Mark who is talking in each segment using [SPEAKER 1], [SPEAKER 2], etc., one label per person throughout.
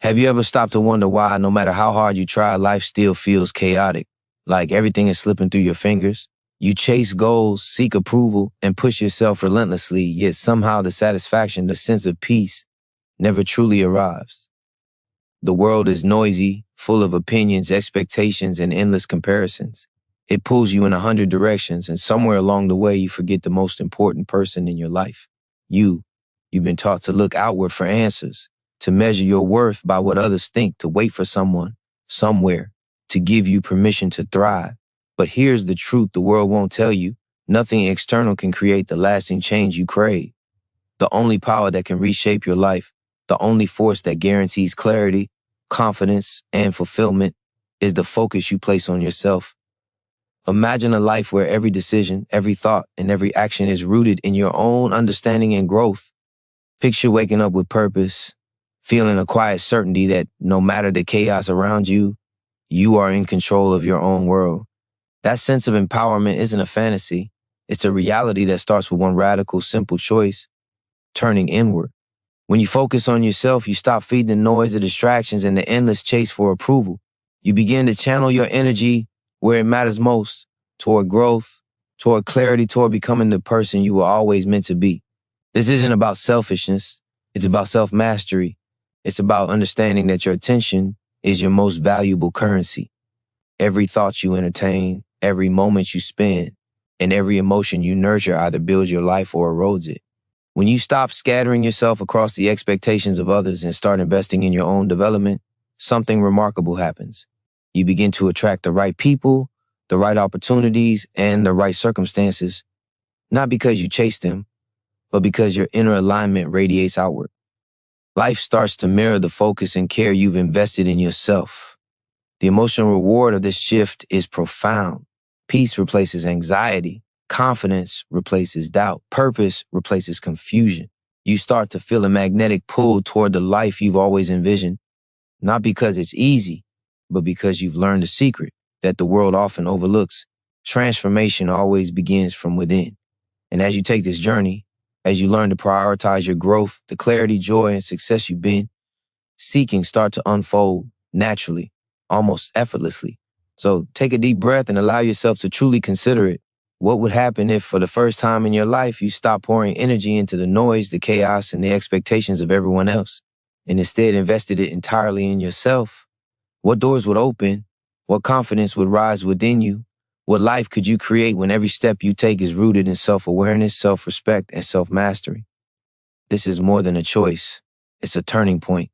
[SPEAKER 1] Have you ever stopped to wonder why, no matter how hard you try, life still feels chaotic? Like everything is slipping through your fingers? You chase goals, seek approval, and push yourself relentlessly, yet somehow the satisfaction, the sense of peace, never truly arrives. The world is noisy, full of opinions, expectations, and endless comparisons. It pulls you in 100 directions, and somewhere along the way, you forget the most important person in your life. You. You've been taught to look outward for answers, to measure your worth by what others think, to wait for someone, somewhere, to give you permission to thrive. But here's the truth the world won't tell you. Nothing external can create the lasting change you crave. The only power that can reshape your life, the only force that guarantees clarity, confidence, and fulfillment is the focus you place on yourself. Imagine a life where every decision, every thought, and every action is rooted in your own understanding and growth. Picture waking up with purpose, feeling a quiet certainty that no matter the chaos around you, you are in control of your own world. That sense of empowerment isn't a fantasy. It's a reality that starts with one radical, simple choice: turning inward. When you focus on yourself, you stop feeding the noise, the distractions, and the endless chase for approval. You begin to channel your energy where it matters most, toward growth, toward clarity, toward becoming the person you were always meant to be. This isn't about selfishness. It's about self-mastery. It's about understanding that your attention is your most valuable currency. Every thought you entertain, every moment you spend, and every emotion you nurture either builds your life or erodes it. When you stop scattering yourself across the expectations of others and start investing in your own development, something remarkable happens. You begin to attract the right people, the right opportunities, and the right circumstances, not because you chase them, but because your inner alignment radiates outward. Life starts to mirror the focus and care you've invested in yourself. The emotional reward of this shift is profound. Peace replaces anxiety. Confidence replaces doubt. Purpose replaces confusion. You start to feel a magnetic pull toward the life you've always envisioned, not because it's easy, but because you've learned a secret that the world often overlooks. Transformation always begins from within. And as you take this journey, as you learn to prioritize your growth, the clarity, joy, and success you've been seeking start to unfold naturally, almost effortlessly. So take a deep breath and allow yourself to truly consider it. What would happen if, for the first time in your life, you stopped pouring energy into the noise, the chaos, and the expectations of everyone else, and instead invested it entirely in yourself? What doors would open? What confidence would rise within you? What life could you create when every step you take is rooted in self-awareness, self-respect, and self-mastery? This is more than a choice. It's a turning point.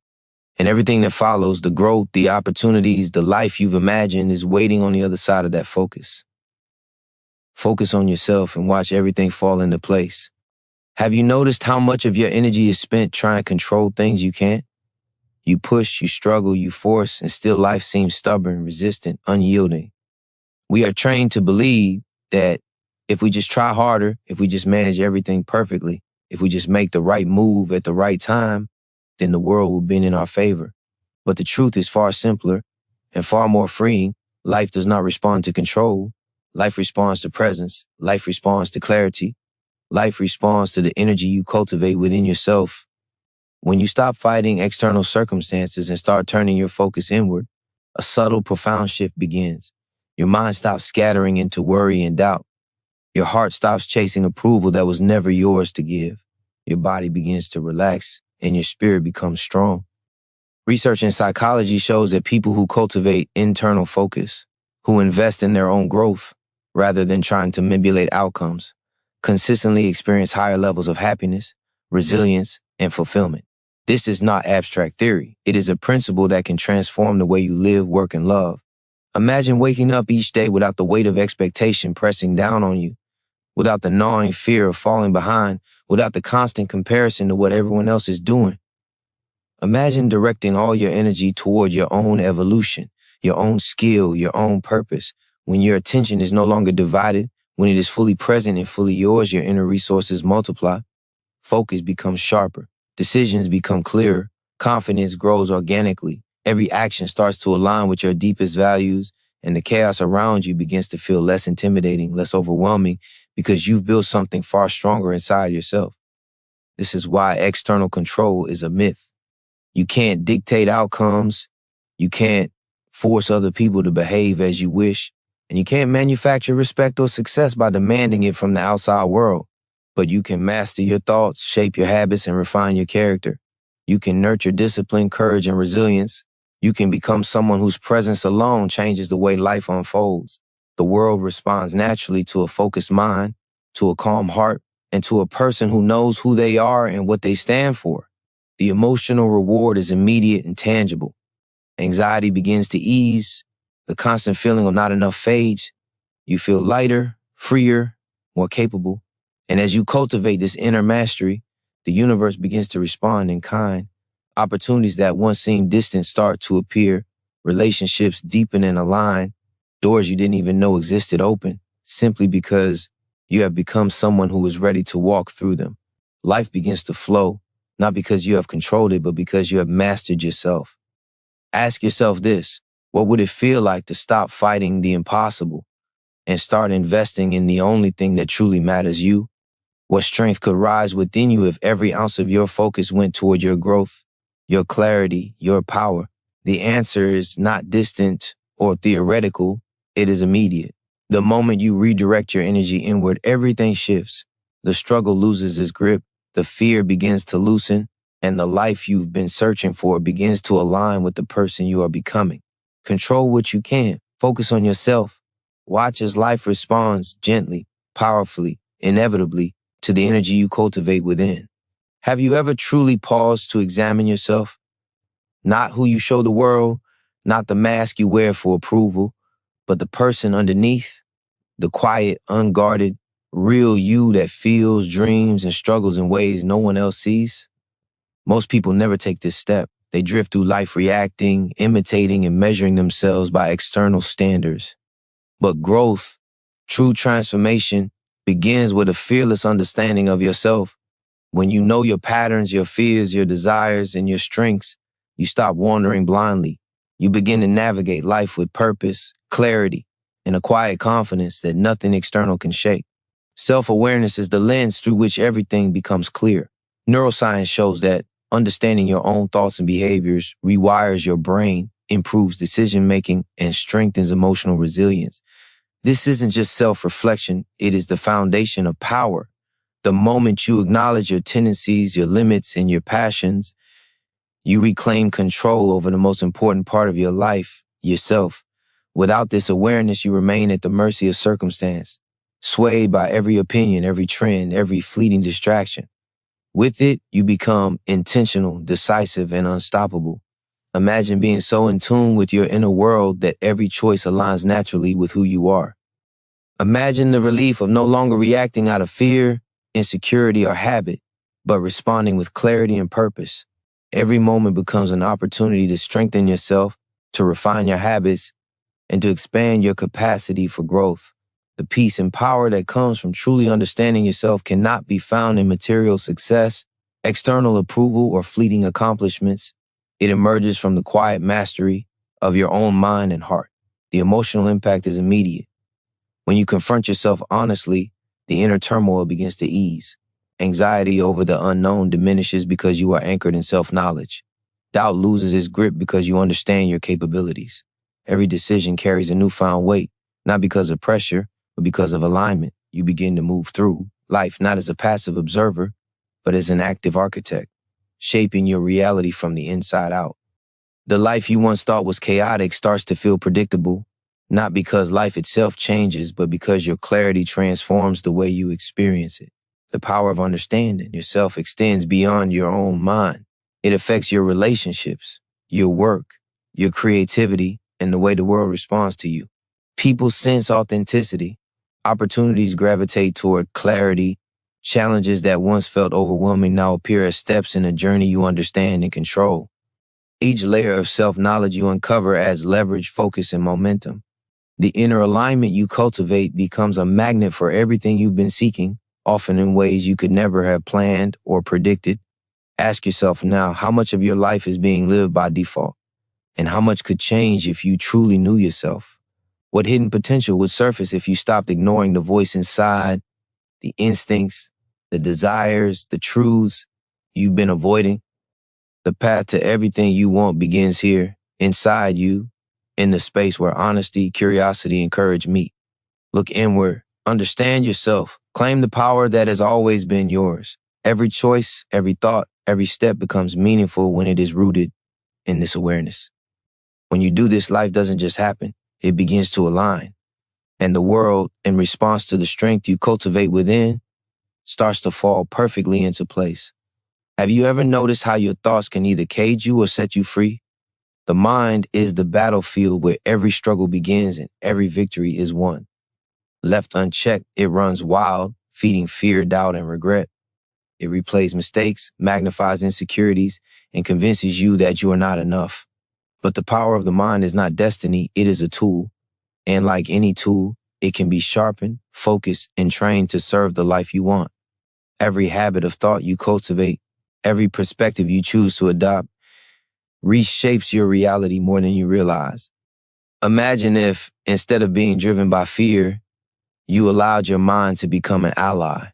[SPEAKER 1] And everything that follows, the growth, the opportunities, the life you've imagined, is waiting on the other side of that focus. Focus on yourself and watch everything fall into place. Have you noticed how much of your energy is spent trying to control things you can't? You push, you struggle, you force, and still life seems stubborn, resistant, unyielding. We are trained to believe that if we just try harder, if we just manage everything perfectly, if we just make the right move at the right time, then the world will bend in our favor. But the truth is far simpler and far more freeing. Life does not respond to control. Life responds to presence. Life responds to clarity. Life responds to the energy you cultivate within yourself. When you stop fighting external circumstances and start turning your focus inward, a subtle, profound shift begins. Your mind stops scattering into worry and doubt. Your heart stops chasing approval that was never yours to give. Your body begins to relax and your spirit becomes strong. Research in psychology shows that people who cultivate internal focus, who invest in their own growth rather than trying to manipulate outcomes, consistently experience higher levels of happiness, resilience, and fulfillment. This is not abstract theory. It is a principle that can transform the way you live, work, and love. Imagine waking up each day without the weight of expectation pressing down on you, without the gnawing fear of falling behind, without the constant comparison to what everyone else is doing. Imagine directing all your energy toward your own evolution, your own skill, your own purpose. When your attention is no longer divided, when it is fully present and fully yours, your inner resources multiply. Focus becomes sharper. Decisions become clearer. Confidence grows organically. Every action starts to align with your deepest values, and the chaos around you begins to feel less intimidating, less overwhelming, because you've built something far stronger inside yourself. This is why external control is a myth. You can't dictate outcomes. You can't force other people to behave as you wish. And you can't manufacture respect or success by demanding it from the outside world. But you can master your thoughts, shape your habits, and refine your character. You can nurture discipline, courage, and resilience. You can become someone whose presence alone changes the way life unfolds. The world responds naturally to a focused mind, to a calm heart, and to a person who knows who they are and what they stand for. The emotional reward is immediate and tangible. Anxiety begins to ease. The constant feeling of not enough fades. You feel lighter, freer, more capable. And as you cultivate this inner mastery, the universe begins to respond in kind. Opportunities that once seemed distant start to appear. Relationships deepen and align. Doors you didn't even know existed open, simply because you have become someone who is ready to walk through them. Life begins to flow, not because you have controlled it, but because you have mastered yourself. Ask yourself this: what would it feel like to stop fighting the impossible and start investing in the only thing that truly matters, you? What strength could rise within you if every ounce of your focus went toward your growth, your clarity, your power? The answer is not distant or theoretical, it is immediate. The moment you redirect your energy inward, everything shifts. The struggle loses its grip, the fear begins to loosen, and the life you've been searching for begins to align with the person you are becoming. Control what you can. Focus on yourself. Watch as life responds gently, powerfully, inevitably to the energy you cultivate within. Have you ever truly paused to examine yourself? Not who you show the world, not the mask you wear for approval, but the person underneath, the quiet, unguarded, real you that feels, dreams, and struggles in ways no one else sees? Most people never take this step. They drift through life reacting, imitating, and measuring themselves by external standards. But growth, true transformation, begins with a fearless understanding of yourself. When you know your patterns, your fears, your desires, and your strengths, you stop wandering blindly. You begin to navigate life with purpose, clarity, and a quiet confidence that nothing external can shake. Self-awareness is the lens through which everything becomes clear. Neuroscience shows that understanding your own thoughts and behaviors rewires your brain, improves decision-making, and strengthens emotional resilience. This isn't just self-reflection, it is the foundation of power. The moment you acknowledge your tendencies, your limits, and your passions, you reclaim control over the most important part of your life, yourself. Without this awareness, you remain at the mercy of circumstance, swayed by every opinion, every trend, every fleeting distraction. With it, you become intentional, decisive, and unstoppable. Imagine being so in tune with your inner world that every choice aligns naturally with who you are. Imagine the relief of no longer reacting out of fear, insecurity, or habit, but responding with clarity and purpose. Every moment becomes an opportunity to strengthen yourself, to refine your habits, and to expand your capacity for growth. The peace and power that comes from truly understanding yourself cannot be found in material success, external approval, or fleeting accomplishments. It emerges from the quiet mastery of your own mind and heart. The emotional impact is immediate. When you confront yourself honestly, the inner turmoil begins to ease. Anxiety over the unknown diminishes because you are anchored in self-knowledge. Doubt loses its grip because you understand your capabilities. Every decision carries a newfound weight, not because of pressure, but because of alignment. You begin to move through life not as a passive observer, but as an active architect, shaping your reality from the inside out. The life you once thought was chaotic starts to feel predictable, not because life itself changes, but because your clarity transforms the way you experience it. The power of understanding yourself extends beyond your own mind. It affects your relationships, your work, your creativity, and the way the world responds to you. People sense authenticity. Opportunities gravitate toward clarity. Challenges that once felt overwhelming now appear as steps in a journey you understand and control. Each layer of self-knowledge you uncover adds leverage, focus, and momentum. The inner alignment you cultivate becomes a magnet for everything you've been seeking, often in ways you could never have planned or predicted. Ask yourself now, how much of your life is being lived by default? And how much could change if you truly knew yourself? What hidden potential would surface if you stopped ignoring the voice inside, the instincts, the desires, the truths you've been avoiding? The path to everything you want begins here, inside you, in the space where honesty, curiosity, and courage meet. Look inward, understand yourself, claim the power that has always been yours. Every choice, every thought, every step becomes meaningful when it is rooted in this awareness. When you do this, life doesn't just happen, it begins to align. And the world, in response to the strength you cultivate within, starts to fall perfectly into place. Have you ever noticed how your thoughts can either cage you or set you free? The mind is the battlefield where every struggle begins and every victory is won. Left unchecked, it runs wild, feeding fear, doubt, and regret. It replays mistakes, magnifies insecurities, and convinces you that you are not enough. But the power of the mind is not destiny, it is a tool. And like any tool, it can be sharpened, focused, and trained to serve the life you want. Every habit of thought you cultivate, every perspective you choose to adopt, reshapes your reality more than you realize. Imagine if, instead of being driven by fear, you allowed your mind to become an ally.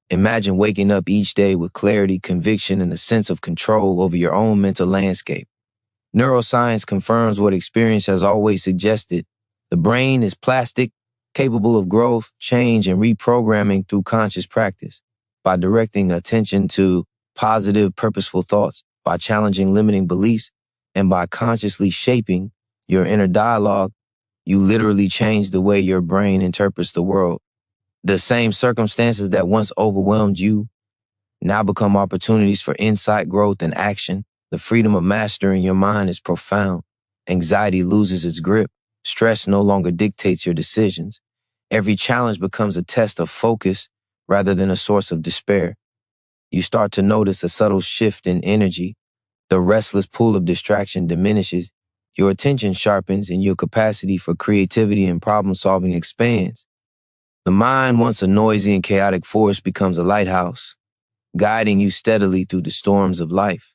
[SPEAKER 1] Imagine waking up each day with clarity, conviction, and a sense of control over your own mental landscape. Neuroscience confirms what experience has always suggested. The brain is plastic, capable of growth, change, and reprogramming through conscious practice. By directing attention to positive, purposeful thoughts, by challenging limiting beliefs, and by consciously shaping your inner dialogue, you literally change the way your brain interprets the world. The same circumstances that once overwhelmed you now become opportunities for insight, growth, and action. The freedom of mastering your mind is profound. Anxiety loses its grip. Stress no longer dictates your decisions. Every challenge becomes a test of focus rather than a source of despair. You start to notice a subtle shift in energy. The restless pool of distraction diminishes. Your attention sharpens and your capacity for creativity and problem solving expands. The mind, once a noisy and chaotic force, becomes a lighthouse, guiding you steadily through the storms of life.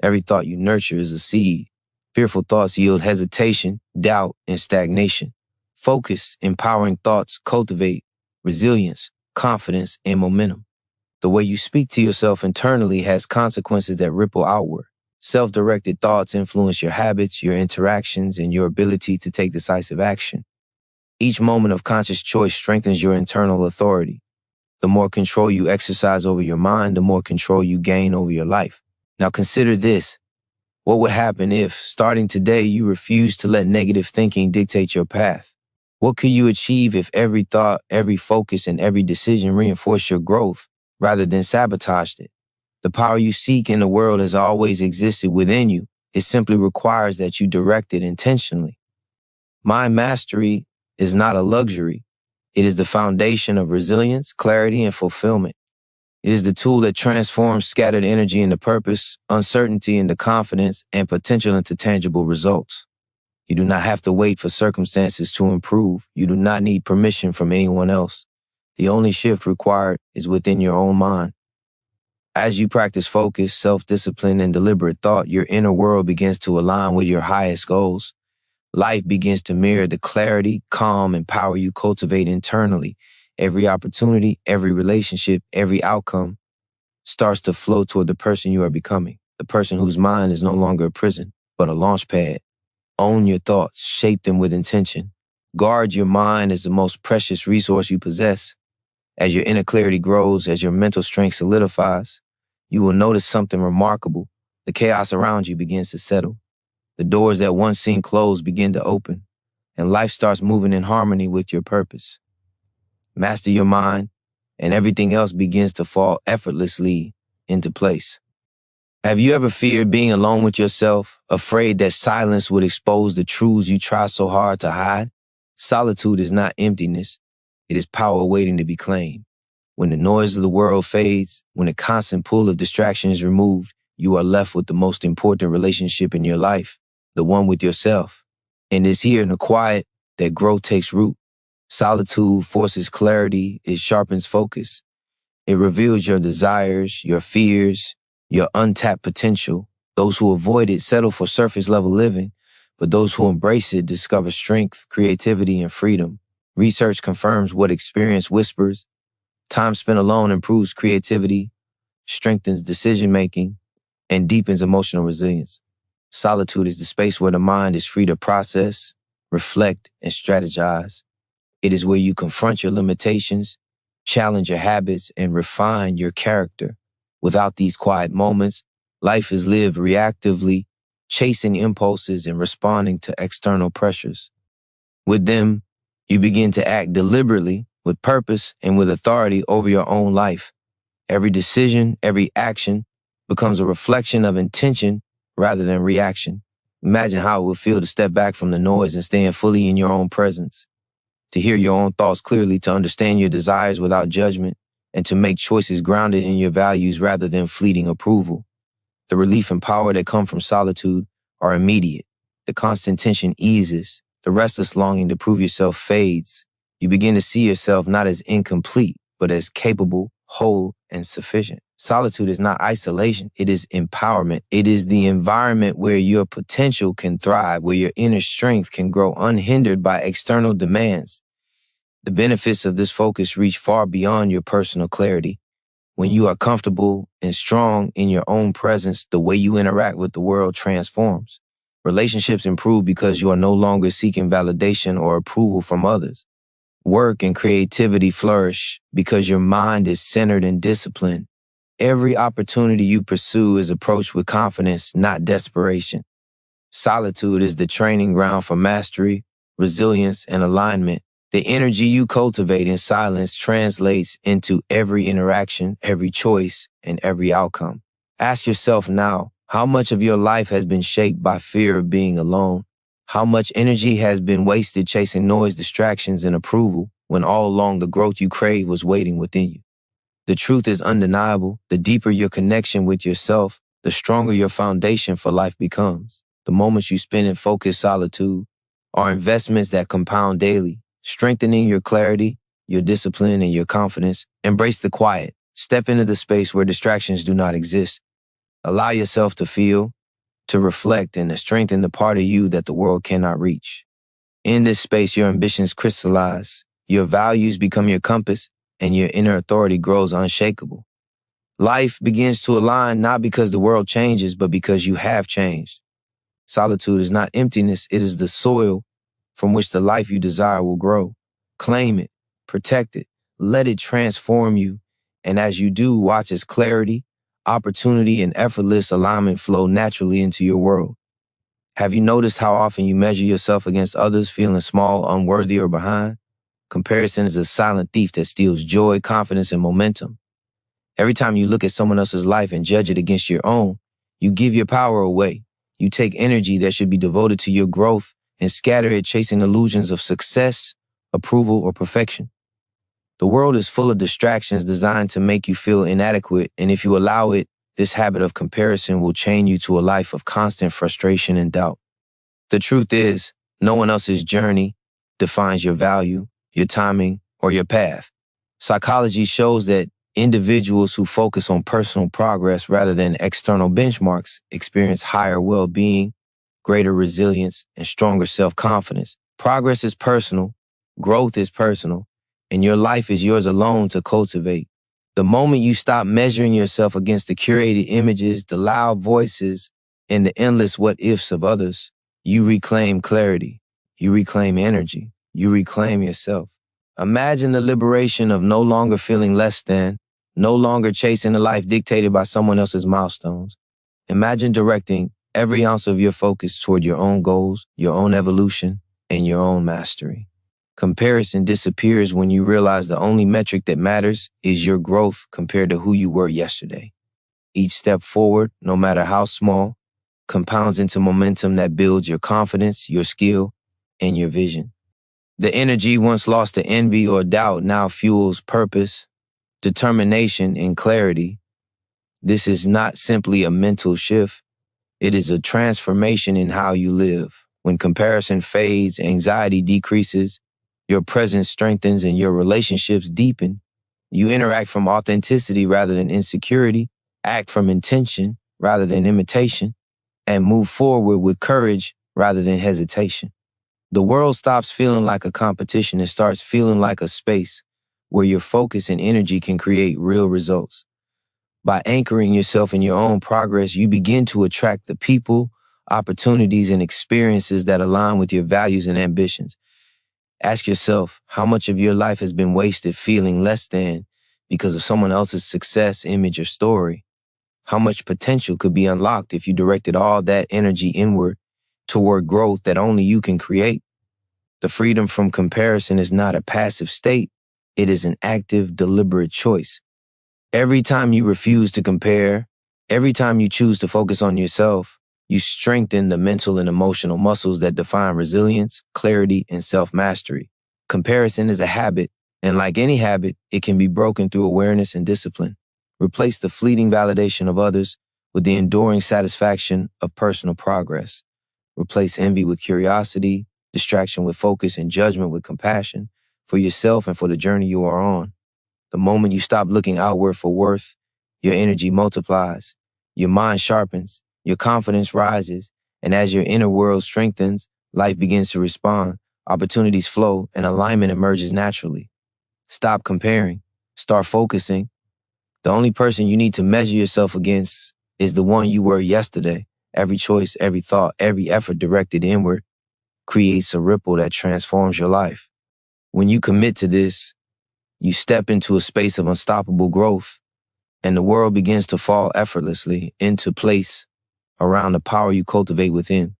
[SPEAKER 1] Every thought you nurture is a seed. Fearful thoughts yield hesitation, doubt, and stagnation. Focused, empowering thoughts cultivate resilience, confidence, and momentum. The way you speak to yourself internally has consequences that ripple outward. Self-directed thoughts influence your habits, your interactions, and your ability to take decisive action. Each moment of conscious choice strengthens your internal authority. The more control you exercise over your mind, the more control you gain over your life. Now consider this. What would happen if, starting today, you refuse to let negative thinking dictate your path? What could you achieve if every thought, every focus, and every decision reinforced your growth rather than sabotaged it? The power you seek in the world has always existed within you. It simply requires that you direct it intentionally. Mind mastery is not a luxury. It is the foundation of resilience, clarity, and fulfillment. It is the tool that transforms scattered energy into purpose, uncertainty into confidence, and potential into tangible results. You do not have to wait for circumstances to improve. You do not need permission from anyone else. The only shift required is within your own mind. As you practice focus, self-discipline, and deliberate thought, your inner world begins to align with your highest goals. Life begins to mirror the clarity, calm, and power you cultivate internally. Every opportunity, every relationship, every outcome starts to flow toward the person you are becoming, the person whose mind is no longer a prison, but a launch pad. Own your thoughts, shape them with intention. Guard your mind as the most precious resource you possess. As your inner clarity grows, as your mental strength solidifies, you will notice something remarkable. The chaos around you begins to settle. The doors that once seemed closed begin to open, and life starts moving in harmony with your purpose. Master your mind, and everything else begins to fall effortlessly into place. Have you ever feared being alone with yourself, afraid that silence would expose the truths you try so hard to hide? Solitude is not emptiness. It is power waiting to be claimed. When the noise of the world fades, when the constant pull of distraction is removed, you are left with the most important relationship in your life, the one with yourself. And it's here in the quiet that growth takes root. Solitude forces clarity, it sharpens focus. It reveals your desires, your fears, your untapped potential. Those who avoid it settle for surface level living, but those who embrace it discover strength, creativity, and freedom. Research confirms what experience whispers. Time spent alone improves creativity, strengthens decision-making, and deepens emotional resilience. Solitude is the space where the mind is free to process, reflect, and strategize. It is where you confront your limitations, challenge your habits, and refine your character. Without these quiet moments, life is lived reactively, chasing impulses and responding to external pressures. With them, you begin to act deliberately, with purpose, and with authority over your own life. Every decision, every action becomes a reflection of intention rather than reaction. Imagine how it would feel to step back from the noise and stand fully in your own presence, to hear your own thoughts clearly, to understand your desires without judgment, and to make choices grounded in your values rather than fleeting approval. The relief and power that come from solitude are immediate. The constant tension eases. The restless longing to prove yourself fades. You begin to see yourself not as incomplete, but as capable, whole, and sufficient. Solitude is not isolation. It is empowerment. It is the environment where your potential can thrive, where your inner strength can grow unhindered by external demands. The benefits of this focus reach far beyond your personal clarity. When you are comfortable and strong in your own presence, the way you interact with the world transforms. Relationships improve because you are no longer seeking validation or approval from others. Work and creativity flourish because your mind is centered and disciplined. Every opportunity you pursue is approached with confidence, not desperation. Solitude is the training ground for mastery, resilience, and alignment. The energy you cultivate in silence translates into every interaction, every choice, and every outcome. Ask yourself now, how much of your life has been shaped by fear of being alone? How much energy has been wasted chasing noise, distractions, and approval when all along the growth you crave was waiting within you? The truth is undeniable. The deeper your connection with yourself, the stronger your foundation for life becomes. The moments you spend in focused solitude are investments that compound daily, strengthening your clarity, your discipline, and your confidence. Embrace the quiet. Step into the space where distractions do not exist. Allow yourself to feel, to reflect, and to strengthen the part of you that the world cannot reach. In this space, your ambitions crystallize, your values become your compass, and your inner authority grows unshakable. Life begins to align not because the world changes, but because you have changed. Solitude is not emptiness, it is the soil from which the life you desire will grow. Claim it, protect it, let it transform you, and as you do, watch as clarity, opportunity, and effortless alignment flow naturally into your world. Have you noticed how often you measure yourself against others, feeling small, unworthy, or behind? Comparison is a silent thief that steals joy, confidence, and momentum. Every time you look at someone else's life and judge it against your own, you give your power away. You take energy that should be devoted to your growth and scatter it chasing illusions of success, approval, or perfection. The world is full of distractions designed to make you feel inadequate, and if you allow it, this habit of comparison will chain you to a life of constant frustration and doubt. The truth is, no one else's journey defines your value, your timing, or your path. Psychology shows that individuals who focus on personal progress rather than external benchmarks experience higher well-being, greater resilience, and stronger self-confidence. Progress is personal, growth is personal, and your life is yours alone to cultivate. The moment you stop measuring yourself against the curated images, the loud voices, and the endless what-ifs of others, you reclaim clarity, you reclaim energy, you reclaim yourself. Imagine the liberation of no longer feeling less than, no longer chasing a life dictated by someone else's milestones. Imagine directing every ounce of your focus toward your own goals, your own evolution, and your own mastery. Comparison disappears when you realize the only metric that matters is your growth compared to who you were yesterday. Each step forward, no matter how small, compounds into momentum that builds your confidence, your skill, and your vision. The energy once lost to envy or doubt now fuels purpose, determination, and clarity. This is not simply a mental shift. It is a transformation in how you live. When comparison fades, anxiety decreases, your presence strengthens, and your relationships deepen. You interact from authenticity rather than insecurity, act from intention rather than imitation, and move forward with courage rather than hesitation. The world stops feeling like a competition and starts feeling like a space where your focus and energy can create real results. By anchoring yourself in your own progress, you begin to attract the people, opportunities, and experiences that align with your values and ambitions. Ask yourself how much of your life has been wasted feeling less than because of someone else's success, image, or story. How much potential could be unlocked if you directed all that energy inward toward growth that only you can create? The freedom from comparison is not a passive state. It is an active, deliberate choice. Every time you refuse to compare, every time you choose to focus on yourself, you strengthen the mental and emotional muscles that define resilience, clarity, and self-mastery. Comparison is a habit, and like any habit, it can be broken through awareness and discipline. Replace the fleeting validation of others with the enduring satisfaction of personal progress. Replace envy with curiosity, distraction with focus, and judgment with compassion for yourself and for the journey you are on. The moment you stop looking outward for worth, your energy multiplies, your mind sharpens, your confidence rises, and as your inner world strengthens, life begins to respond, opportunities flow, and alignment emerges naturally. Stop comparing. Start focusing. The only person you need to measure yourself against is the one you were yesterday. Every choice, every thought, every effort directed inward creates a ripple that transforms your life. When you commit to this, you step into a space of unstoppable growth, and the world begins to fall effortlessly into place around the power you cultivate within.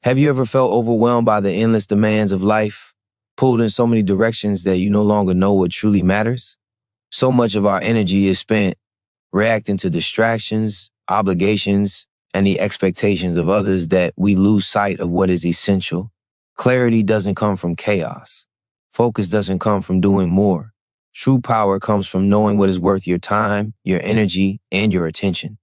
[SPEAKER 1] Have you ever felt overwhelmed by the endless demands of life, pulled in so many directions that you no longer know what truly matters? So much of our energy is spent reacting to distractions, obligations, and the expectations of others that we lose sight of what is essential. Clarity doesn't come from chaos. Focus doesn't come from doing more. True power comes from knowing what is worth your time, your energy, and your attention,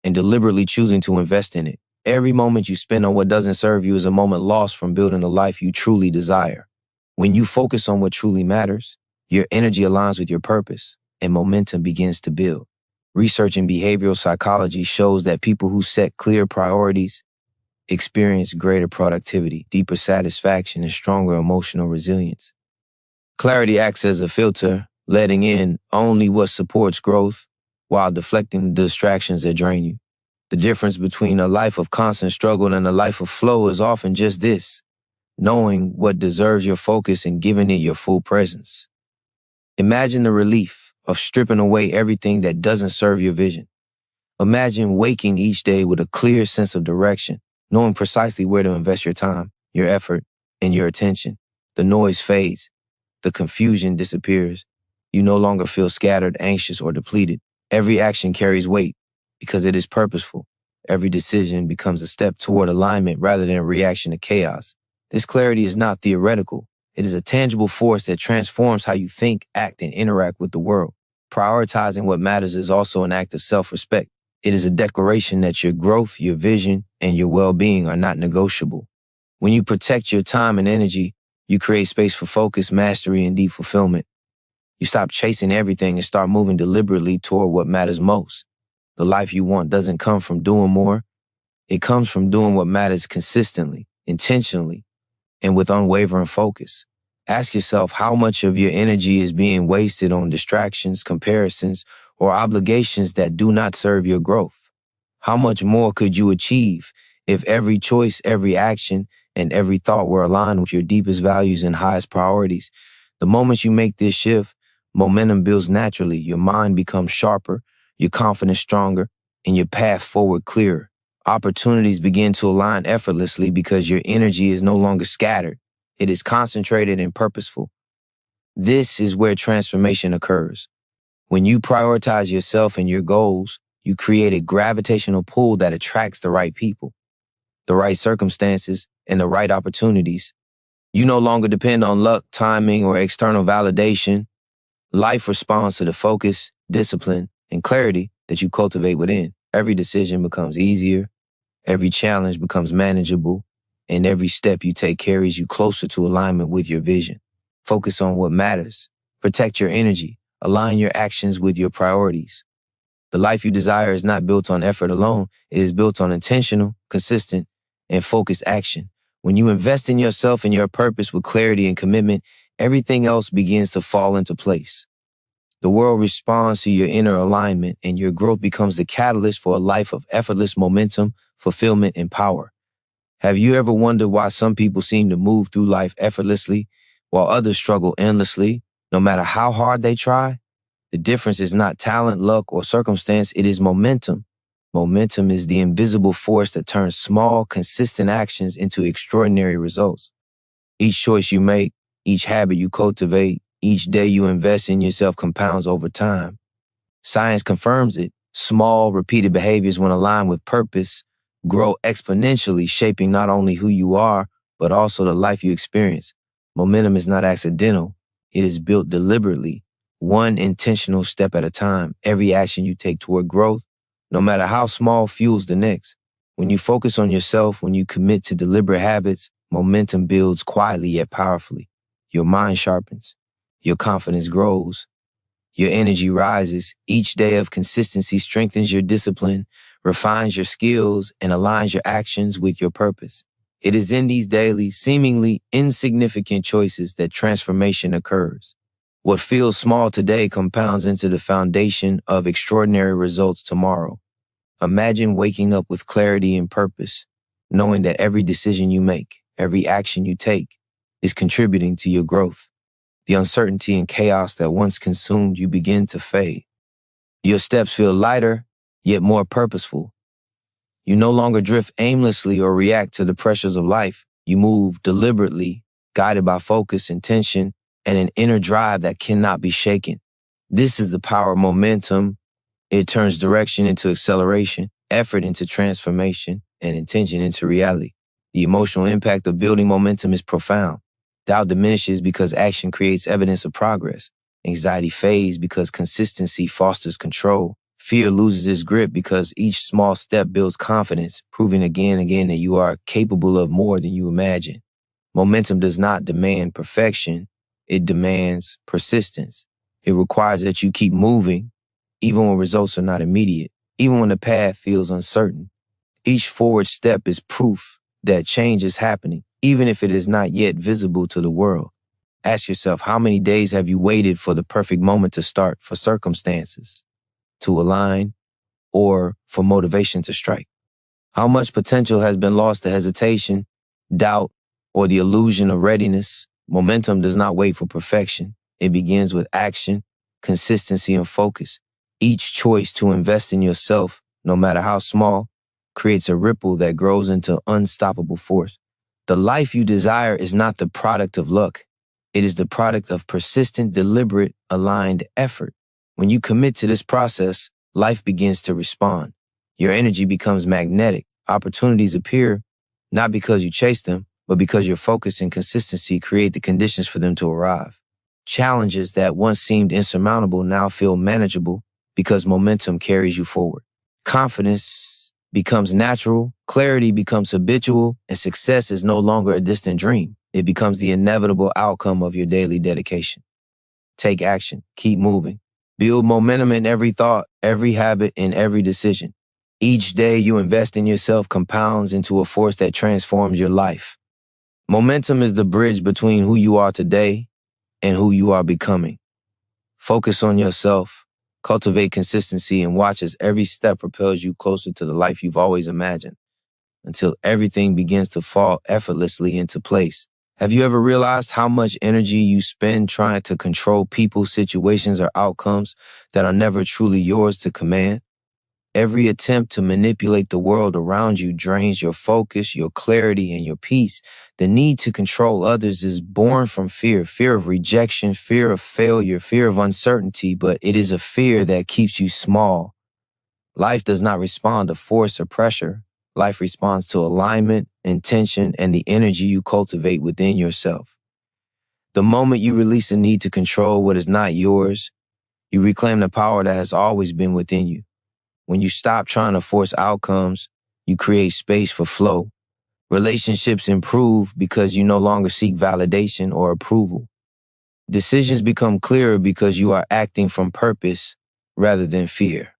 [SPEAKER 1] and deliberately choosing to invest in it. Every moment you spend on what doesn't serve you is a moment lost from building the life you truly desire. When you focus on what truly matters, your energy aligns with your purpose, and momentum begins to build. Research in behavioral psychology shows that people who set clear priorities experience greater productivity, deeper satisfaction, and stronger emotional resilience. Clarity acts as a filter, letting in only what supports growth while deflecting the distractions that drain you. The difference between a life of constant struggle and a life of flow is often just this: knowing what deserves your focus and giving it your full presence. Imagine the relief of stripping away everything that doesn't serve your vision. Imagine waking each day with a clear sense of direction, knowing precisely where to invest your time, your effort, and your attention. The noise fades. The confusion disappears. You no longer feel scattered, anxious, or depleted. Every action carries weight because it is purposeful. Every decision becomes a step toward alignment rather than a reaction to chaos. This clarity is not theoretical. It is a tangible force that transforms how you think, act, and interact with the world. Prioritizing what matters is also an act of self-respect. It is a declaration that your growth, your vision, and your well-being are not negotiable. When you protect your time and energy, you create space for focus, mastery, and deep fulfillment. You stop chasing everything and start moving deliberately toward what matters most. The life you want doesn't come from doing more. It comes from doing what matters consistently, intentionally, and with unwavering focus. Ask yourself how much of your energy is being wasted on distractions, comparisons, or obligations that do not serve your growth. How much more could you achieve if every choice, every action, and every thought were aligned with your deepest values and highest priorities? The moment you make this shift, momentum builds naturally. Your mind becomes sharper, your confidence stronger, and your path forward clearer. Opportunities begin to align effortlessly because your energy is no longer scattered. It is concentrated and purposeful. This is where transformation occurs. When you prioritize yourself and your goals, you create a gravitational pull that attracts the right people, the right circumstances, and the right opportunities. You no longer depend on luck, timing, or external validation. Life responds to the focus, discipline, and clarity that you cultivate within. Every decision becomes easier, every challenge becomes manageable, and every step you take carries you closer to alignment with your vision. Focus on what matters. Protect your energy. Align your actions with your priorities. The life you desire is not built on effort alone. It is built on intentional, consistent, and focused action. When you invest in yourself and your purpose with clarity and commitment, everything else begins to fall into place. The world responds to your inner alignment, and your growth becomes the catalyst for a life of effortless momentum, fulfillment, and power. Have you ever wondered why some people seem to move through life effortlessly while others struggle endlessly, no matter how hard they try? The difference is not talent, luck, or circumstance, it is momentum. Momentum is the invisible force that turns small, consistent actions into extraordinary results. Each choice you make, each habit you cultivate, each day you invest in yourself compounds over time. Science confirms it. Small, repeated behaviors, when aligned with purpose, grow exponentially, shaping not only who you are, but also the life you experience. Momentum is not accidental. It is built deliberately, one intentional step at a time. Every action you take toward growth, no matter how small, fuels the next. When you focus on yourself, when you commit to deliberate habits, momentum builds quietly yet powerfully. Your mind sharpens. Your confidence grows. Your energy rises. Each day of consistency strengthens your discipline, refines your skills, and aligns your actions with your purpose. It is in these daily, seemingly insignificant choices that transformation occurs. What feels small today compounds into the foundation of extraordinary results tomorrow. Imagine waking up with clarity and purpose, knowing that every decision you make, every action you take, is contributing to your growth. The uncertainty and chaos that once consumed you begin to fade. Your steps feel lighter, yet more purposeful. You no longer drift aimlessly or react to the pressures of life. You move deliberately, guided by focus, intention, and an inner drive that cannot be shaken. This is the power of momentum. It turns direction into acceleration, effort into transformation, and intention into reality. The emotional impact of building momentum is profound. Doubt diminishes because action creates evidence of progress. Anxiety fades because consistency fosters control. Fear loses its grip because each small step builds confidence, proving again and again that you are capable of more than you imagine. Momentum does not demand perfection. It demands persistence. It requires that you keep moving, even when results are not immediate, even when the path feels uncertain. Each forward step is proof that change is happening, even if it is not yet visible to the world. Ask yourself, how many days have you waited for the perfect moment to start, for circumstances to align, or for motivation to strike? How much potential has been lost to hesitation, doubt, or the illusion of readiness? Momentum does not wait for perfection. It begins with action, consistency, and focus. Each choice to invest in yourself, no matter how small, creates a ripple that grows into unstoppable force. The life you desire is not the product of luck. It is the product of persistent, deliberate, aligned effort. When you commit to this process, life begins to respond. Your energy becomes magnetic. Opportunities appear not because you chase them, but because your focus and consistency create the conditions for them to arrive. Challenges that once seemed insurmountable now feel manageable because momentum carries you forward. Confidence becomes natural, clarity becomes habitual, and success is no longer a distant dream. It becomes the inevitable outcome of your daily dedication. Take action. Keep moving. Build momentum in every thought, every habit, and every decision. Each day you invest in yourself compounds into a force that transforms your life. Momentum is the bridge between who you are today and who you are becoming. Focus on yourself, cultivate consistency, and watch as every step propels you closer to the life you've always imagined, until everything begins to fall effortlessly into place. Have you ever realized how much energy you spend trying to control people, situations, or outcomes that are never truly yours to command? Every attempt to manipulate the world around you drains your focus, your clarity, and your peace. The need to control others is born from fear of rejection, fear of failure, fear of uncertainty, but it is a fear that keeps you small. Life does not respond to force or pressure. Life responds to alignment, intention, and the energy you cultivate within yourself. The moment you release the need to control what is not yours, you reclaim the power that has always been within you. When you stop trying to force outcomes, you create space for flow. Relationships improve because you no longer seek validation or approval. Decisions become clearer because you are acting from purpose rather than fear.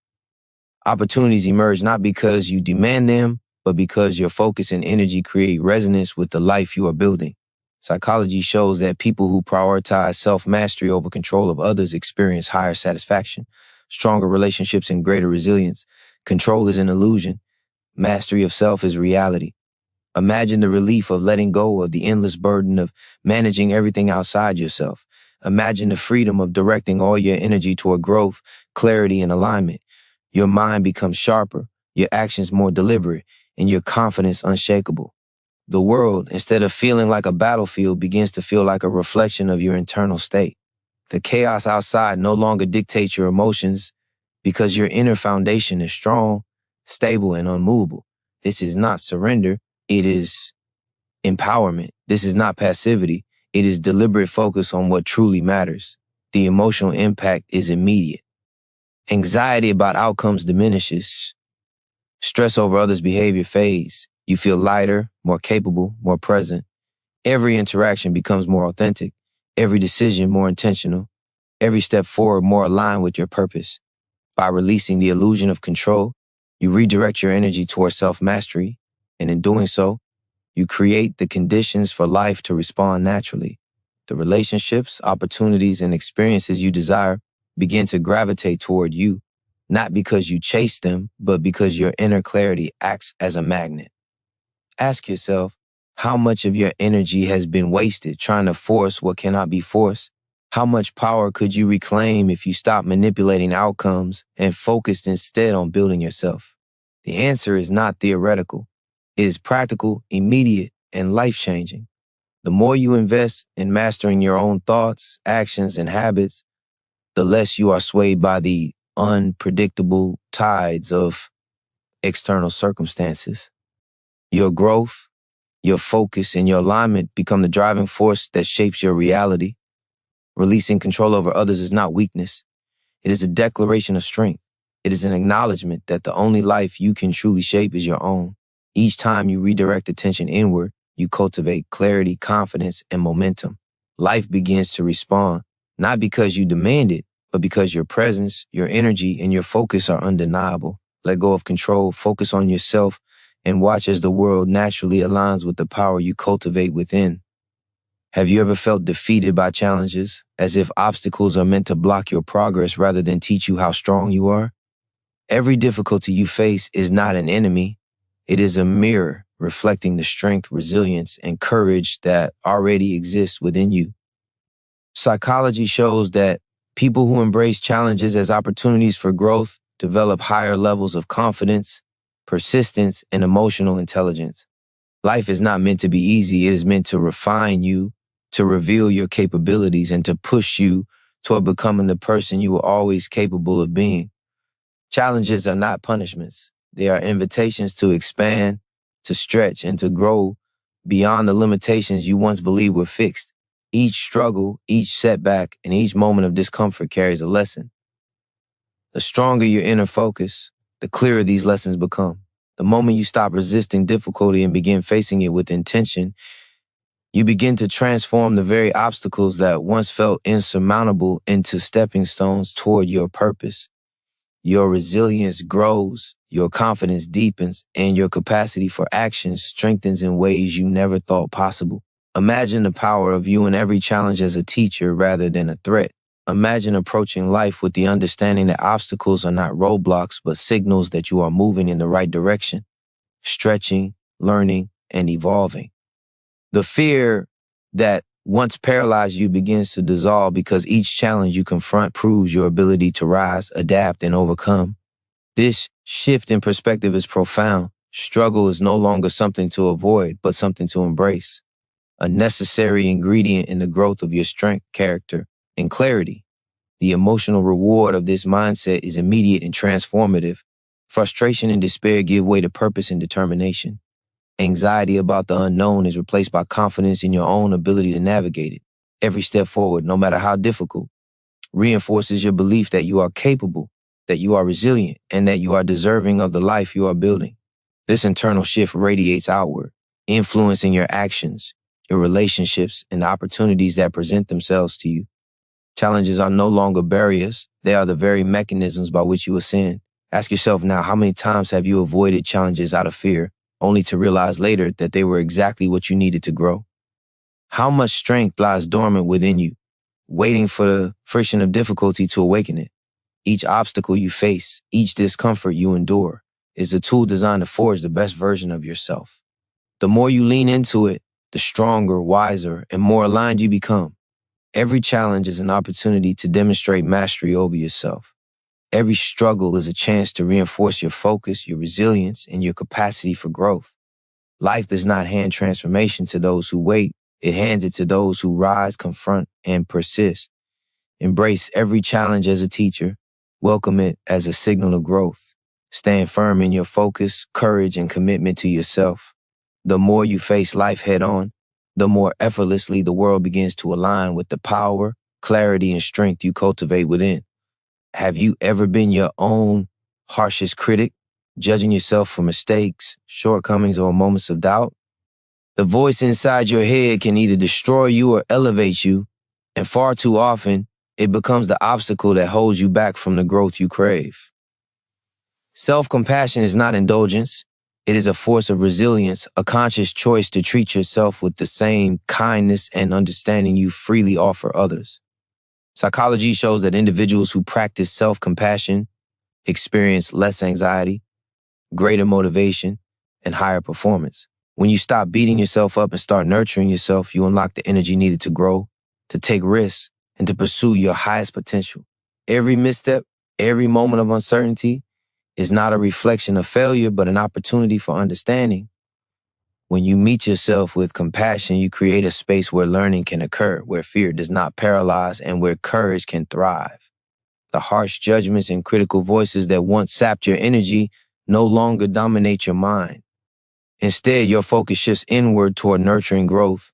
[SPEAKER 1] Opportunities emerge not because you demand them, but because your focus and energy create resonance with the life you are building. Psychology shows that people who prioritize self-mastery over control of others experience higher satisfaction, stronger relationships, and greater resilience. Control is an illusion. Mastery of self is reality. Imagine the relief of letting go of the endless burden of managing everything outside yourself. Imagine the freedom of directing all your energy toward growth, clarity, and alignment. Your mind becomes sharper, your actions more deliberate, and your confidence unshakable. The world, instead of feeling like a battlefield, begins to feel like a reflection of your internal state. The chaos outside no longer dictates your emotions because your inner foundation is strong, stable, and unmovable. This is not surrender. It is empowerment. This is not passivity. It is deliberate focus on what truly matters. The emotional impact is immediate. Anxiety about outcomes diminishes. Stress over others' behavior fades. You feel lighter, more capable, more present. Every interaction becomes more authentic. Every decision more intentional. Every step forward more aligned with your purpose. By releasing the illusion of control, you redirect your energy towards self-mastery, and in doing so, you create the conditions for life to respond naturally. The relationships, opportunities, and experiences you desire begin to gravitate toward you, not because you chase them, but because your inner clarity acts as a magnet. Ask yourself, how much of your energy has been wasted trying to force what cannot be forced? How much power could you reclaim if you stopped manipulating outcomes and focused instead on building yourself? The answer is not theoretical. It is practical, immediate, and life-changing. The more you invest in mastering your own thoughts, actions, and habits, the less you are swayed by the unpredictable tides of external circumstances. Your growth, your focus, and your alignment become the driving force that shapes your reality. Releasing control over others is not weakness. It is a declaration of strength. It is an acknowledgement that the only life you can truly shape is your own. Each time you redirect attention inward, you cultivate clarity, confidence, and momentum. Life begins to respond, not because you demand it, but because your presence, your energy, and your focus are undeniable. Let go of control, focus on yourself, and watch as the world naturally aligns with the power you cultivate within. Have you ever felt defeated by challenges, as if obstacles are meant to block your progress rather than teach you how strong you are? Every difficulty you face is not an enemy. It is a mirror reflecting the strength, resilience, and courage that already exists within you. Psychology shows that people who embrace challenges as opportunities for growth develop higher levels of confidence, persistence, and emotional intelligence. Life is not meant to be easy. It is meant to refine you, to reveal your capabilities, and to push you toward becoming the person you were always capable of being. Challenges are not punishments. They are invitations to expand, to stretch, and to grow beyond the limitations you once believed were fixed. Each struggle, each setback, and each moment of discomfort carries a lesson. The stronger your inner focus, the clearer these lessons become. The moment you stop resisting difficulty and begin facing it with intention, you begin to transform the very obstacles that once felt insurmountable into stepping stones toward your purpose. Your resilience grows, your confidence deepens, and your capacity for action strengthens in ways you never thought possible. Imagine the power of viewing every challenge as a teacher rather than a threat. Imagine approaching life with the understanding that obstacles are not roadblocks, but signals that you are moving in the right direction, stretching, learning, and evolving. The fear that once paralyzed you begins to dissolve because each challenge you confront proves your ability to rise, adapt, and overcome. This shift in perspective is profound. Struggle is no longer something to avoid, but something to embrace. A necessary ingredient in the growth of your strength, character, and clarity. The emotional reward of this mindset is immediate and transformative. Frustration and despair give way to purpose and determination. Anxiety about the unknown is replaced by confidence in your own ability to navigate it. Every step forward, no matter how difficult, reinforces your belief that you are capable, that you are resilient, and that you are deserving of the life you are building. This internal shift radiates outward, influencing your actions, your relationships, and the opportunities that present themselves to you. Challenges are no longer barriers. They are the very mechanisms by which you ascend. Ask yourself now, how many times have you avoided challenges out of fear, only to realize later that they were exactly what you needed to grow? How much strength lies dormant within you, waiting for the friction of difficulty to awaken it? Each obstacle you face, each discomfort you endure, is a tool designed to forge the best version of yourself. The more you lean into it, the stronger, wiser, and more aligned you become. Every challenge is an opportunity to demonstrate mastery over yourself. Every struggle is a chance to reinforce your focus, your resilience, and your capacity for growth. Life does not hand transformation to those who wait. It hands it to those who rise, confront, and persist. Embrace every challenge as a teacher. Welcome it as a signal of growth. Stand firm in your focus, courage, and commitment to yourself. The more you face life head on, the more effortlessly the world begins to align with the power, clarity, and strength you cultivate within. Have you ever been your own harshest critic, judging yourself for mistakes, shortcomings, or moments of doubt? The voice inside your head can either destroy you or elevate you, and far too often, it becomes the obstacle that holds you back from the growth you crave. Self-compassion is not indulgence. It is a force of resilience, a conscious choice to treat yourself with the same kindness and understanding you freely offer others. Psychology shows that individuals who practice self-compassion experience less anxiety, greater motivation, and higher performance. When you stop beating yourself up and start nurturing yourself, you unlock the energy needed to grow, to take risks, and to pursue your highest potential. Every misstep, every moment of uncertainty is not a reflection of failure, but an opportunity for understanding. When you meet yourself with compassion, you create a space where learning can occur, where fear does not paralyze, and where courage can thrive. The harsh judgments and critical voices that once sapped your energy no longer dominate your mind. Instead, your focus shifts inward toward nurturing growth,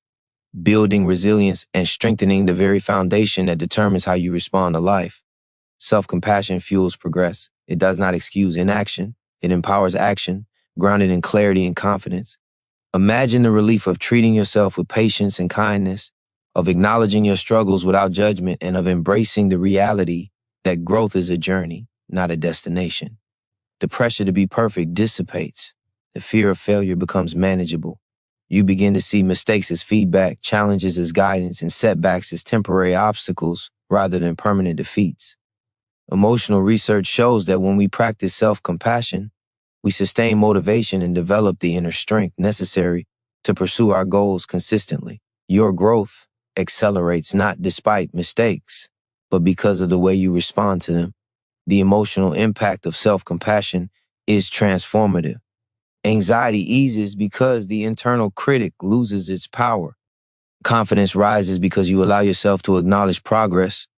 [SPEAKER 1] building resilience, and strengthening the very foundation that determines how you respond to life. Self-compassion fuels progress. It does not excuse inaction. It empowers action, grounded in clarity and confidence. Imagine the relief of treating yourself with patience and kindness, of acknowledging your struggles without judgment, and of embracing the reality that growth is a journey, not a destination. The pressure to be perfect dissipates. The fear of failure becomes manageable. You begin to see mistakes as feedback, challenges as guidance, and setbacks as temporary obstacles rather than permanent defeats. Emotional research shows that when we practice self-compassion, we sustain motivation and develop the inner strength necessary to pursue our goals consistently. Your growth accelerates not despite mistakes, but because of the way you respond to them. The emotional impact of self-compassion is transformative. Anxiety eases because the internal critic loses its power. Confidence rises because you allow yourself to acknowledge progress,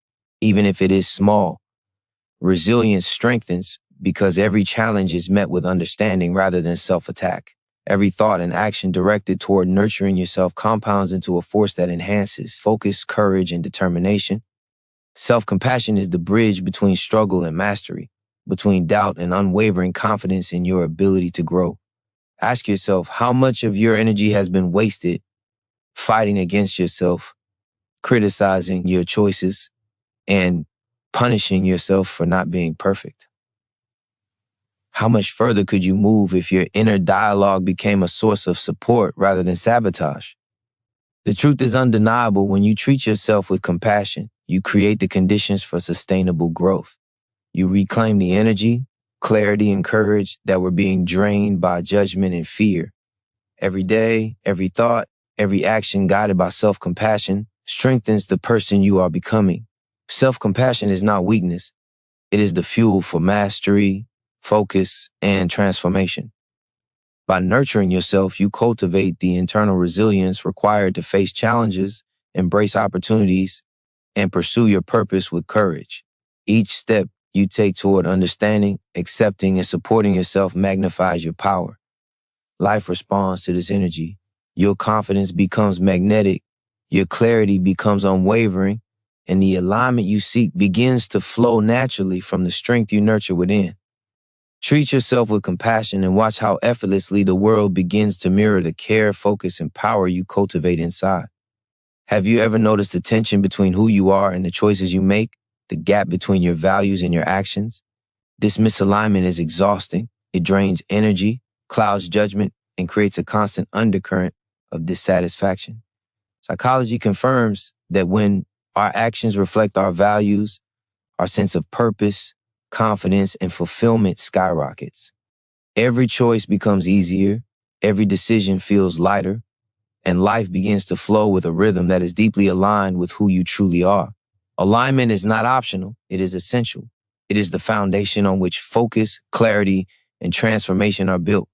[SPEAKER 1] even if it is small. Resilience strengthens because every challenge is met with understanding rather than self-attack. Every thought and action directed toward nurturing yourself compounds into a force that enhances focus, courage, and determination. Self-compassion is the bridge between struggle and mastery, between doubt and unwavering confidence in your ability to grow. Ask yourself how much of your energy has been wasted fighting against yourself, criticizing your choices, and punishing yourself for not being perfect. How much further could you move if your inner dialogue became a source of support rather than sabotage? The truth is undeniable. When you treat yourself with compassion, you create the conditions for sustainable growth. You reclaim the energy, clarity, and courage that were being drained by judgment and fear. Every day, every thought, every action guided by self-compassion strengthens the person you are becoming. Self-compassion is not weakness. It is the fuel for mastery, focus, and transformation. By nurturing yourself, you cultivate the internal resilience required to face challenges, embrace opportunities, and pursue your purpose with courage. Each step you take toward understanding, accepting, and supporting yourself magnifies your power. Life responds to this energy. Your confidence becomes magnetic, your clarity becomes unwavering, and the alignment you seek begins to flow naturally from the strength you nurture within. Treat yourself with compassion and watch how effortlessly the world begins to mirror the care, focus, and power you cultivate inside. Have you ever noticed the tension between who you are and the choices you make? The gap between your values and your actions? This misalignment is exhausting. It drains energy, clouds judgment, and creates a constant undercurrent of dissatisfaction. Psychology confirms that when our actions reflect our values, our sense of purpose, confidence, and fulfillment skyrockets. Every choice becomes easier, every decision feels lighter, and life begins to flow with a rhythm that is deeply aligned with who you truly are. Alignment is not optional, it is essential. It is the foundation on which focus, clarity, and transformation are built.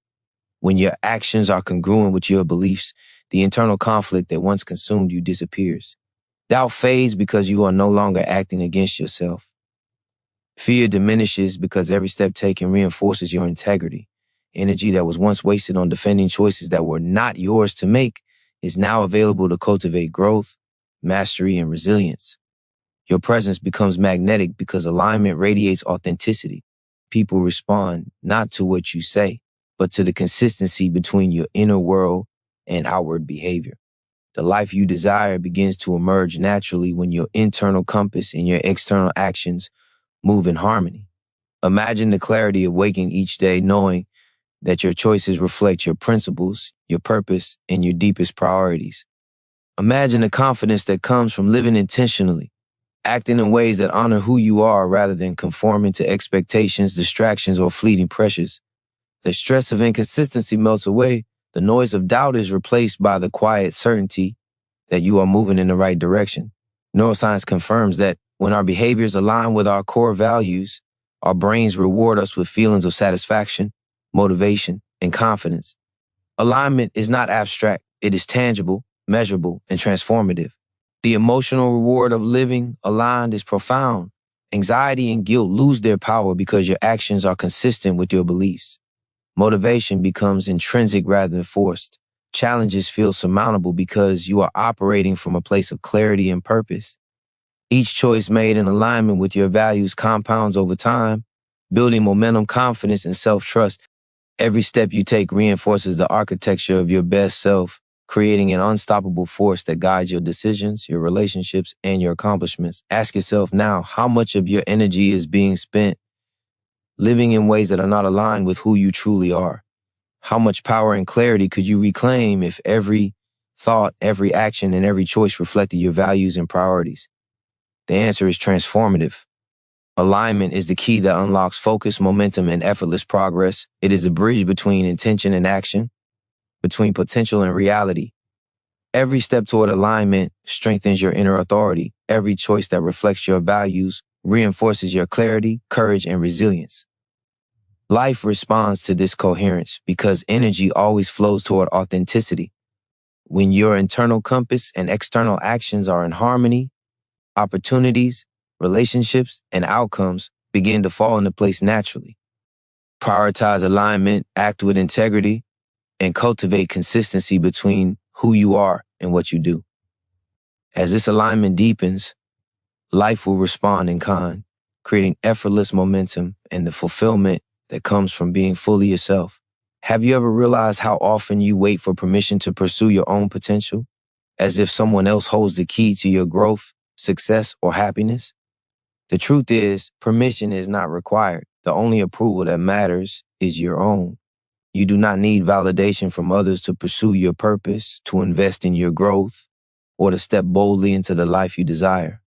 [SPEAKER 1] When your actions are congruent with your beliefs, the internal conflict that once consumed you disappears. Doubt fades because you are no longer acting against yourself. Fear diminishes because every step taken reinforces your integrity. Energy that was once wasted on defending choices that were not yours to make is now available to cultivate growth, mastery, and resilience. Your presence becomes magnetic because alignment radiates authenticity. People respond not to what you say, but to the consistency between your inner world and outward behavior. The life you desire begins to emerge naturally when your internal compass and your external actions move in harmony. Imagine the clarity of waking each day knowing that your choices reflect your principles, your purpose, and your deepest priorities. Imagine the confidence that comes from living intentionally, acting in ways that honor who you are rather than conforming to expectations, distractions, or fleeting pressures. The stress of inconsistency melts away. The noise of doubt is replaced by the quiet certainty that you are moving in the right direction. Neuroscience confirms that when our behaviors align with our core values, our brains reward us with feelings of satisfaction, motivation, and confidence. Alignment is not abstract. It is tangible, measurable, and transformative. The emotional reward of living aligned is profound. Anxiety and guilt lose their power because your actions are consistent with your beliefs. Motivation becomes intrinsic rather than forced. Challenges feel surmountable because you are operating from a place of clarity and purpose. Each choice made in alignment with your values compounds over time, building momentum, confidence, and self-trust. Every step you take reinforces the architecture of your best self, creating an unstoppable force that guides your decisions, your relationships, and your accomplishments. Ask yourself now, how much of your energy is being spent living in ways that are not aligned with who you truly are? How much power and clarity could you reclaim if every thought, every action, and every choice reflected your values and priorities? The answer is transformative. Alignment is the key that unlocks focus, momentum, and effortless progress. It is a bridge between intention and action, between potential and reality. Every step toward alignment strengthens your inner authority. Every choice that reflects your values reinforces your clarity, courage, and resilience. Life responds to this coherence because energy always flows toward authenticity. When your internal compass and external actions are in harmony, opportunities, relationships, and outcomes begin to fall into place naturally. Prioritize alignment, act with integrity, and cultivate consistency between who you are and what you do. As this alignment deepens, life will respond in kind, creating effortless momentum and the fulfillment that comes from being fully yourself. Have you ever realized how often you wait for permission to pursue your own potential, as if someone else holds the key to your growth, success, or happiness? The truth is, permission is not required. The only approval that matters is your own. You do not need validation from others to pursue your purpose, to invest in your growth, or to step boldly into the life you desire.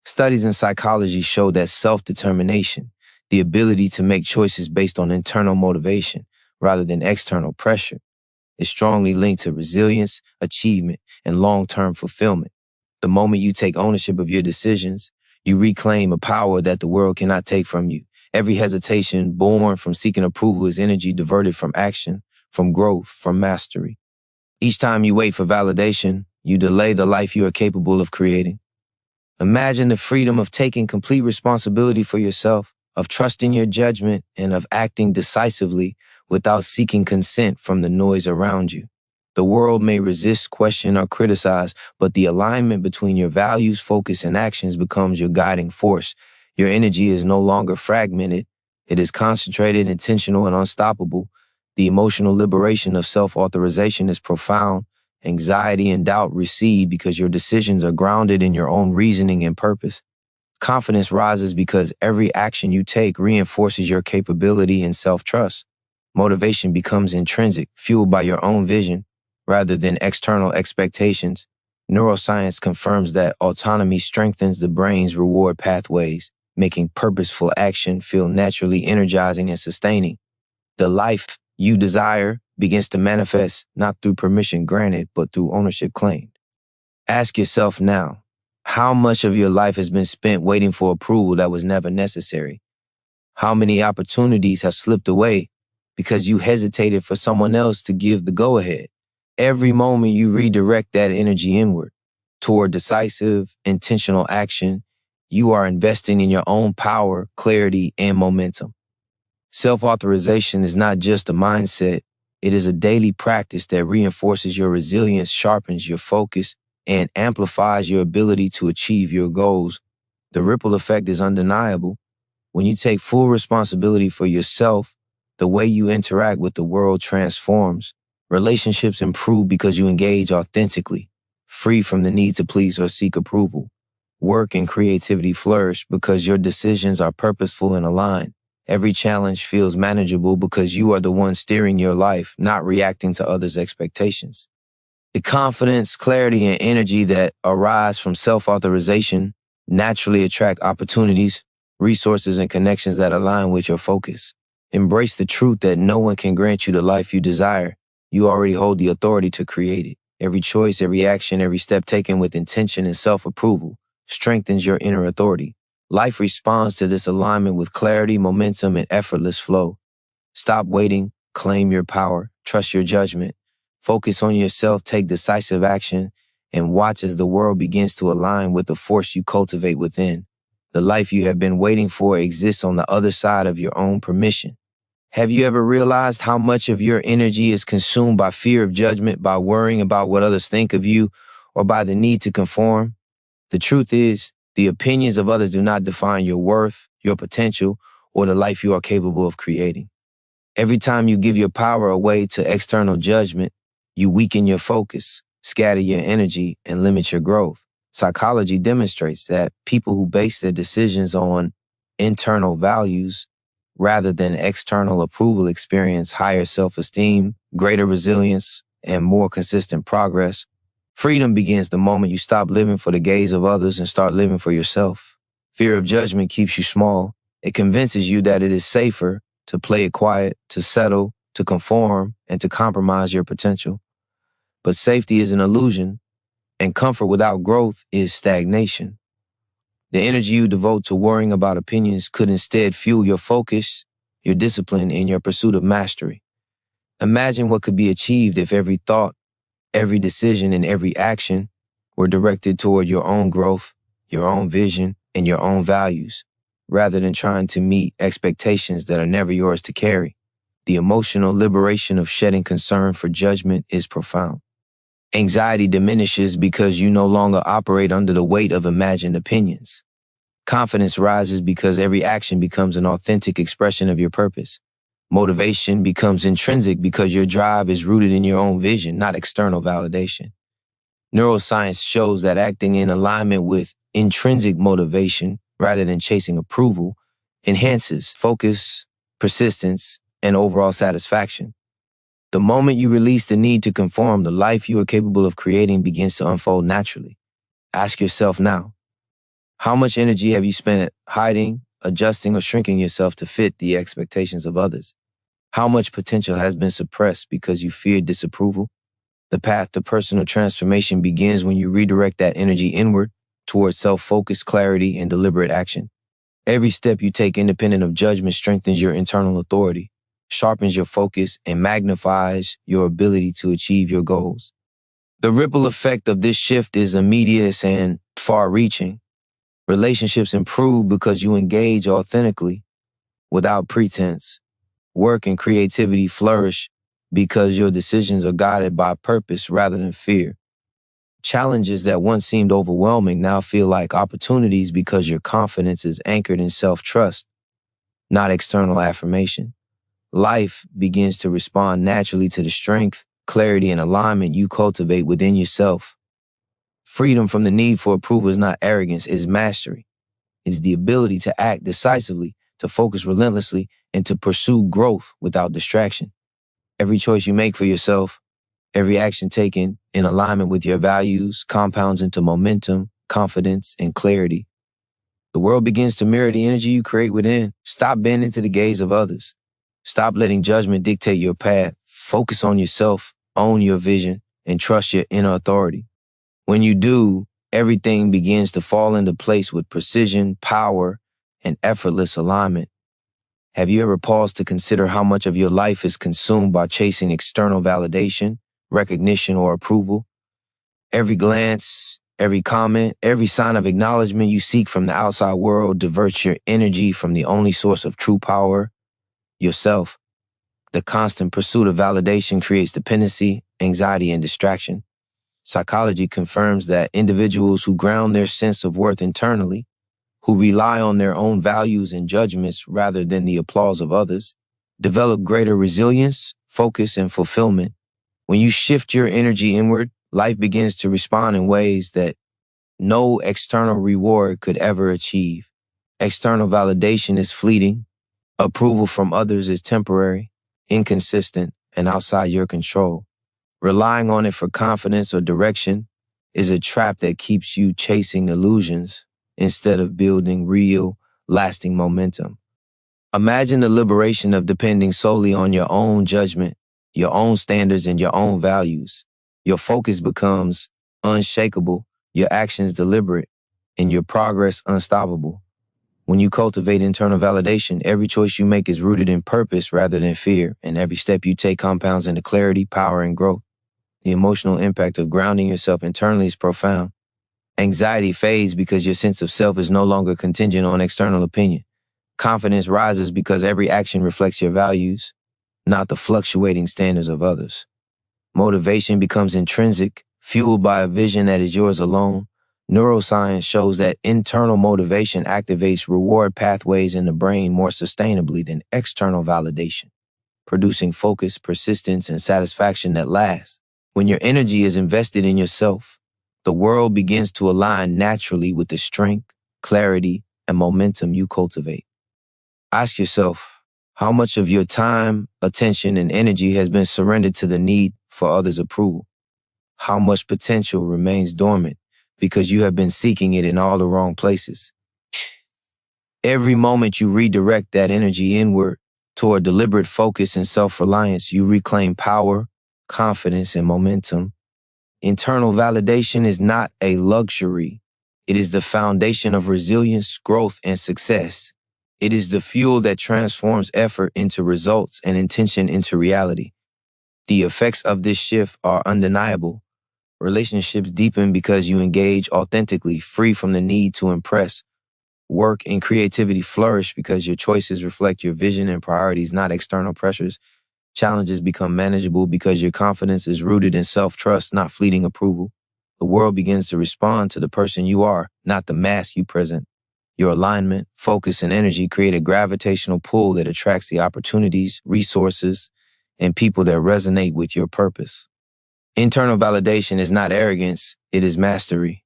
[SPEAKER 1] Studies in psychology show that self-determination, the ability to make choices based on internal motivation rather than external pressure, is strongly linked to resilience, achievement, and long-term fulfillment. The moment you take ownership of your decisions, you reclaim a power that the world cannot take from you. Every hesitation born from seeking approval is energy diverted from action, from growth, from mastery. Each time you wait for validation, you delay the life you are capable of creating. Imagine the freedom of taking complete responsibility for yourself, of trusting your judgment, and of acting decisively without seeking consent from the noise around you. The world may resist, question, or criticize, but the alignment between your values, focus, and actions becomes your guiding force. Your energy is no longer fragmented. It is concentrated, intentional, and unstoppable. The emotional liberation of self-authorization is profound. Anxiety and doubt recede because your decisions are grounded in your own reasoning and purpose. Confidence rises because every action you take reinforces your capability and self-trust. Motivation becomes intrinsic, fueled by your own vision rather than external expectations. Neuroscience confirms that autonomy strengthens the brain's reward pathways, making purposeful action feel naturally energizing and sustaining. The life you desire begins to manifest not through permission granted, but through ownership claimed. Ask yourself now, how much of your life has been spent waiting for approval that was never necessary? How many opportunities have slipped away because you hesitated for someone else to give the go-ahead? Every moment you redirect that energy inward toward decisive, intentional action, you are investing in your own power, clarity, and momentum. Self-authorization is not just a mindset. It is a daily practice that reinforces your resilience, sharpens your focus, and amplifies your ability to achieve your goals. The ripple effect is undeniable. When you take full responsibility for yourself, the way you interact with the world transforms. Relationships improve because you engage authentically, free from the need to please or seek approval. Work and creativity flourish because your decisions are purposeful and aligned. Every challenge feels manageable because you are the one steering your life, not reacting to others' expectations. The confidence, clarity, and energy that arise from self-authorization naturally attract opportunities, resources, and connections that align with your focus. Embrace the truth that no one can grant you the life you desire. You already hold the authority to create it. Every choice, every action, every step taken with intention and self-approval strengthens your inner authority. Life responds to this alignment with clarity, momentum, and effortless flow. Stop waiting, claim your power, trust your judgment, focus on yourself, take decisive action, and watch as the world begins to align with the force you cultivate within. The life you have been waiting for exists on the other side of your own permission. Have you ever realized how much of your energy is consumed by fear of judgment, by worrying about what others think of you, or by the need to conform? The truth is, the opinions of others do not define your worth, your potential, or the life you are capable of creating. Every time you give your power away to external judgment, you weaken your focus, scatter your energy, and limit your growth. Psychology demonstrates that people who base their decisions on internal values rather than external approval experience higher self-esteem, greater resilience, and more consistent progress. Freedom begins the moment you stop living for the gaze of others and start living for yourself. Fear of judgment keeps you small. It convinces you that it is safer to play it quiet, to settle, to conform, and to compromise your potential. But safety is an illusion, and comfort without growth is stagnation. The energy you devote to worrying about opinions could instead fuel your focus, your discipline, and your pursuit of mastery. Imagine what could be achieved if every thought, every decision, and every action were directed toward your own growth, your own vision, and your own values, rather than trying to meet expectations that are never yours to carry. The emotional liberation of shedding concern for judgment is profound. Anxiety diminishes because you no longer operate under the weight of imagined opinions. Confidence rises because every action becomes an authentic expression of your purpose. Motivation becomes intrinsic because your drive is rooted in your own vision, not external validation. Neuroscience shows that acting in alignment with intrinsic motivation rather than chasing approval enhances focus, persistence, and overall satisfaction. The moment you release the need to conform, the life you are capable of creating begins to unfold naturally. Ask yourself now, how much energy have you spent hiding, adjusting, or shrinking yourself to fit the expectations of others? How much potential has been suppressed because you feared disapproval? The path to personal transformation begins when you redirect that energy inward towards self-focused clarity and deliberate action. Every step you take independent of judgment strengthens your internal authority, sharpens your focus, and magnifies your ability to achieve your goals. The ripple effect of this shift is immediate and far-reaching. Relationships improve because you engage authentically, without pretense. Work and creativity flourish because your decisions are guided by purpose rather than fear. Challenges that once seemed overwhelming now feel like opportunities because your confidence is anchored in self-trust, not external affirmation. Life begins to respond naturally to the strength, clarity, and alignment you cultivate within yourself. Freedom from the need for approval is not arrogance, it is mastery. It is the ability to act decisively, to focus relentlessly, and to pursue growth without distraction. Every choice you make for yourself, Every action taken in alignment with your values compounds into momentum, confidence, and clarity. The world begins to mirror the energy you create within. Stop bending to the gaze of others. Stop letting judgment dictate your path. Focus on yourself, own your vision, and trust your inner authority. When you do, everything begins to fall into place with precision, power, and effortless alignment. Have you ever paused to consider how much of your life is consumed by chasing external validation, recognition, or approval? Every glance, every comment, every sign of acknowledgement you seek from the outside world diverts your energy from the only source of true power, yourself. The constant pursuit of validation creates dependency, anxiety, and distraction. Psychology confirms that individuals who ground their sense of worth internally, who rely on their own values and judgments rather than the applause of others, develop greater resilience, focus, and fulfillment. When you shift your energy inward, life begins to respond in ways that no external reward could ever achieve. External validation is fleeting. Approval from others is temporary, inconsistent, and outside your control. Relying on it for confidence or direction is a trap that keeps you chasing illusions instead of building real, lasting momentum. Imagine the liberation of depending solely on your own judgment, your own standards, and your own values. Your focus becomes unshakable, your actions deliberate, and your progress unstoppable. When you cultivate internal validation, every choice you make is rooted in purpose rather than fear, and every step you take compounds into clarity, power, and growth. The emotional impact of grounding yourself internally is profound. Anxiety fades because your sense of self is no longer contingent on external opinion. Confidence rises because every action reflects your values, not the fluctuating standards of others. Motivation becomes intrinsic, fueled by a vision that is yours alone. Neuroscience shows that internal motivation activates reward pathways in the brain more sustainably than external validation, producing focus, persistence, and satisfaction that lasts. When your energy is invested in yourself, the world begins to align naturally with the strength, clarity, and momentum you cultivate. Ask yourself, how much of your time, attention, and energy has been surrendered to the need for others' approval? How much potential remains dormant because you have been seeking it in all the wrong places? Every moment you redirect that energy inward toward deliberate focus and self-reliance, you reclaim power, confidence, and momentum. Internal validation is not a luxury. It is the foundation of resilience, growth, and success. It is the fuel that transforms effort into results and intention into reality. The effects of this shift are undeniable. Relationships deepen because you engage authentically, free from the need to impress. Work and creativity flourish because your choices reflect your vision and priorities, not external pressures. Challenges become manageable because your confidence is rooted in self-trust, not fleeting approval. The world begins to respond to the person you are, not the mask you present. Your alignment, focus, and energy create a gravitational pull that attracts the opportunities, resources, and people that resonate with your purpose. Internal validation is not arrogance, it is mastery.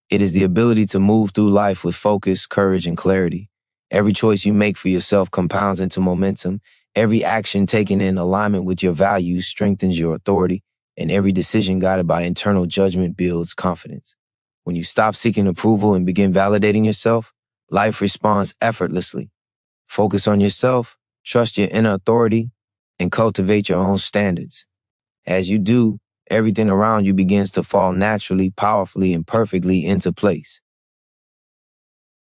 [SPEAKER 1] It is the ability to move through life with focus, courage, and clarity. Every choice you make for yourself compounds into momentum. Every action taken in alignment with your values strengthens your authority, and every decision guided by internal judgment builds confidence. When you stop seeking approval and begin validating yourself, life responds effortlessly. Focus on yourself, trust your inner authority, and cultivate your own standards. As you do, everything around you begins to fall naturally, powerfully, and perfectly into place.